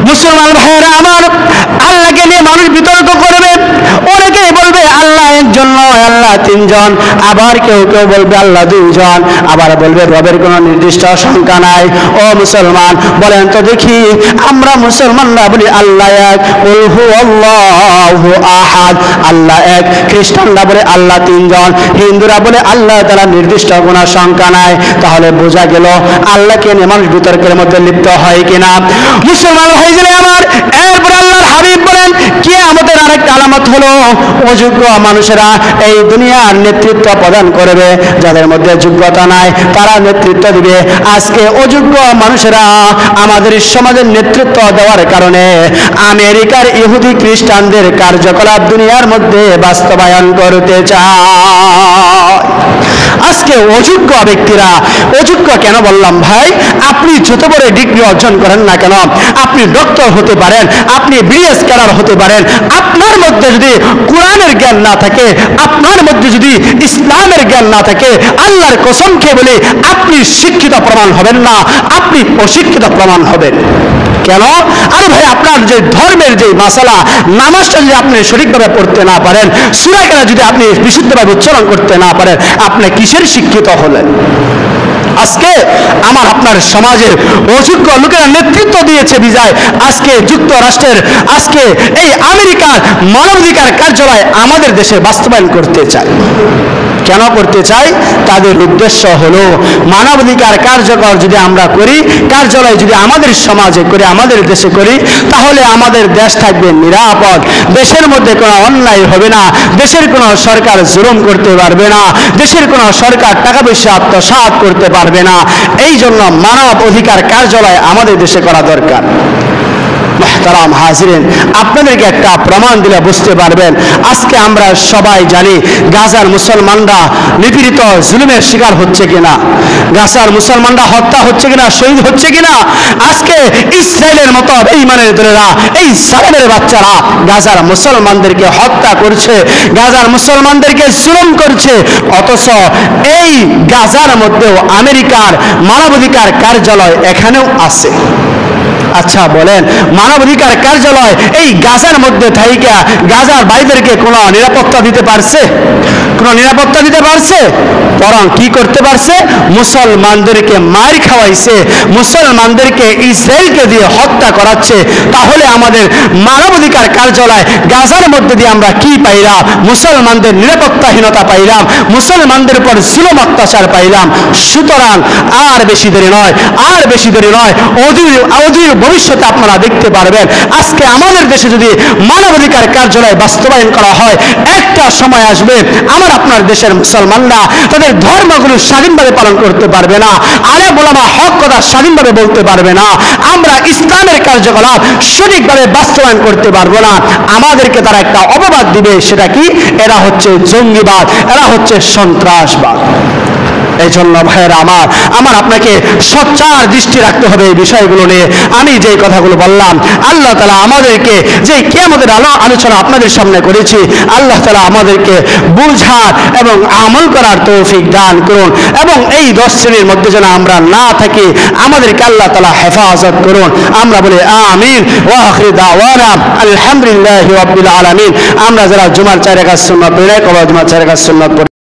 মুসলমান ভাইয়েরা আমার, আল্লাহকে নিয়ে মানুষ বিতর্ক করবে। অনেকেই বলবে আল্লাহ একজন নয়, আল্লাহ তিনজন, আবার কেউ কেউ বলবে আল্লাহ দুইজন, আবার বলবে রবের কোনো নির্দিষ্ট সংখ্যা নাই। ও মুসলমান, বলেন তো দেখি, আমরা মুসলমানরা বলি আল্লাহ এক, কুল হুয়াল্লাহু আহাদ, আল্লাহ এক। খ্রিস্টানরা বলে আল্লাহ তিনজন, হিন্দুরা বলে আল্লাহ তাআলা নির্দিষ্ট কোনো সংখ্যা নাই। তাহলে বোঝা গেল আল্লাহকে নিয়ে মানুষ বিতর্কের মধ্যে লিপ্ত হয় কিনা। মুসলমান ভাইজান আমার, এরপর আল্লাহর হাবিব বলেন কিয়ামতের আরেকটা আলামত হলো অযোগ্য মানুষেরা এই দুনিয়ার নেতৃত্ব প্রদান করবে। যাদের মধ্যে যোগ্যতা নাই তারা নেতৃত্ব দিবে। আজকে অযোগ্য মানুষেরা আমাদের সমাজের নেতৃত্ব দেওয়ার কারণে আমেরিকার ইহুদি খ্রিস্টানদের কার্যকলাপ দুনিয়ার মধ্যে বাস্তবায়ন করতে চায়। আজকে অযোগ্য ব্যক্তিরা, অযোগ্য কেন বললাম ভাই? আপনি যত বড় ডিগ্রি অর্জন করেন না কেন, আপনি ডক্টর হতে পারেন, আপনি বিএস ক্যাডার হতে পারেন, আপনার মধ্যে যদি কোরআনের জ্ঞান না থাকে, আপনার মধ্যে যদি ইসলামের জ্ঞান না থাকে, আল্লাহর কসম খেয়ে বলি আপনি শিক্ষিত প্রমাণ হবেন না, আপনি অশিক্ষিত প্রমাণ হবেন। কেন? আরে ভাই, আপনার যে ধর্মের যে মাসালা, নামাজটা যদি আপনি সঠিকভাবে পড়তে না পারেন, সূরা কেরা যদি আপনি বিশুদ্ধভাবে উচ্চারণ করতে না পারেন, আপনি কিসের শিক্ষিত হলেন? আজকে আমার আপনার সমাজের অযোগ্য লোকেরা নেতৃত্ব দিয়েছে বিজয় আজকে যুক্তরাষ্ট্রের, আজকে এই আমেরিকার মানবাধিকার কার্যালয় আমাদের দেশে বাস্তবায়ন করতে চায়। কেন করতে চাই? তাদের উদ্দেশ্য হলো মানবাধিকার কার্যকর যদি আমরা করি, কার্যালয় যদি আমাদের সমাজে করি, আমাদের দেশে করি, তাহলে আমাদের দেশ থাকবে নিরাপদ, দেশের মধ্যে কোনো অন্যায় হবে না, দেশের কোনো সরকার জুলুম করতে পারবে না, দেশের কোনো সরকার টাকা পয়সা আত্মসাৎ করতে পারবে না। এই জন্য মানব অধিকার কার্যালয় আমাদের দেশে করা দরকার। মুহতারাম হাজিরিন, আপনাদেরকে একটা প্রমাণ দিলে বুঝতে পারবেন। আজকে আমরা সবাই জানি গাজার মুসলমানরা নিপীড়িত, জুলুমের শিকার হচ্ছে কিনা, গাজার মুসলমানরা হত্যা হচ্ছে কিনা, শহীদ হচ্ছে কিনা। আজকে ইসরায়েলের মতো বেঈমানের দলেরা, এই সালেমের বাচ্চারা গাজার মুসলমানদেরকে হত্যা করছে, গাজার মুসলমানদেরকে জুলুম করছে। অথচ এই গাজার মধ্যেও আমেরিকার মানবাধিকার কার্যালয় এখানেও আছে। আচ্ছা বলেন, মানবাধিকার কার্যালয় এই গাজার মধ্যে থাইকা গাজার ভাইদেরকে কোনো নিরাপত্তা দিতে পারছে? কোনো নিরাপত্তা দিতে পারছে? বরং কি করতে পারছে? মুসলমানদেরকে মার খাওয়াইছে, মুসলমানদেরকে ইসরায়েলকে দিয়ে হত্যা করাচ্ছে। তাহলে আমাদের মানবাধিকার কার্যালয় গাজার মধ্যে দিয়ে আমরা কি পাইলাম? মুসলমানদের নিরাপত্তাহীনতা পাইলাম, মুসলমানদের উপর জুলুম অত্যাচার পাইলাম। সুতরাং আর বেশি দেরি নয়, আর বেশি দেরি নয়, অদূর ভবিষ্যতে আপনারা দেখতে পারবেন আজকে আমাদের দেশে যদি মানবাধিকার কার্যালয় বাস্তবায়ন করা হয়, একটা সময় আসবে আমার আপনার দেশের মুসলমানরা তাদের ধর্মগুলো স্বাধীনভাবে পালন করতে পারবে না, আলেম ওলামা হক কথা স্বাধীনভাবে বলতে পারবে না, আমরা ইসলামের কার্যকলাপ সঠিকভাবে বাস্তবায়ন করতে পারবো না। আমাদেরকে তারা একটা অপবাদ দিবে, সেটা কি? এরা হচ্ছে জঙ্গিবাদ, এরা হচ্ছে সন্ত্রাসবাদ। এই জন্য ভাইয়েরা আমার আপনাকে সচ্চার দৃষ্টি রাখতে হবে এই বিষয়গুলো নিয়ে। আমি যে কথাগুলো বললাম, আল্লাহ তাআলা আমাদেরকে যে কিয়ামতের আলোচনা আপনাদের সামনে করেছি, আল্লাহ তাআলা আমাদেরকে বুঝার এবং আমল করার তৌফিক দান করুন, এবং এই 10 শ্রেণীর মধ্যে যেন আমরা না থাকি, আমাদেরকে আল্লাহ তাআলা হেফাজত করুন। আমরা বলি আমিন। ওয়া আখিরু দাওয়ানা আলহামদুলিল্লাহি রাব্বিল আলামিন। আমরা যারা জুমার 4 রাকাত সুন্নাত পড়ি, জুমার 4 রাকাত সুন্নাত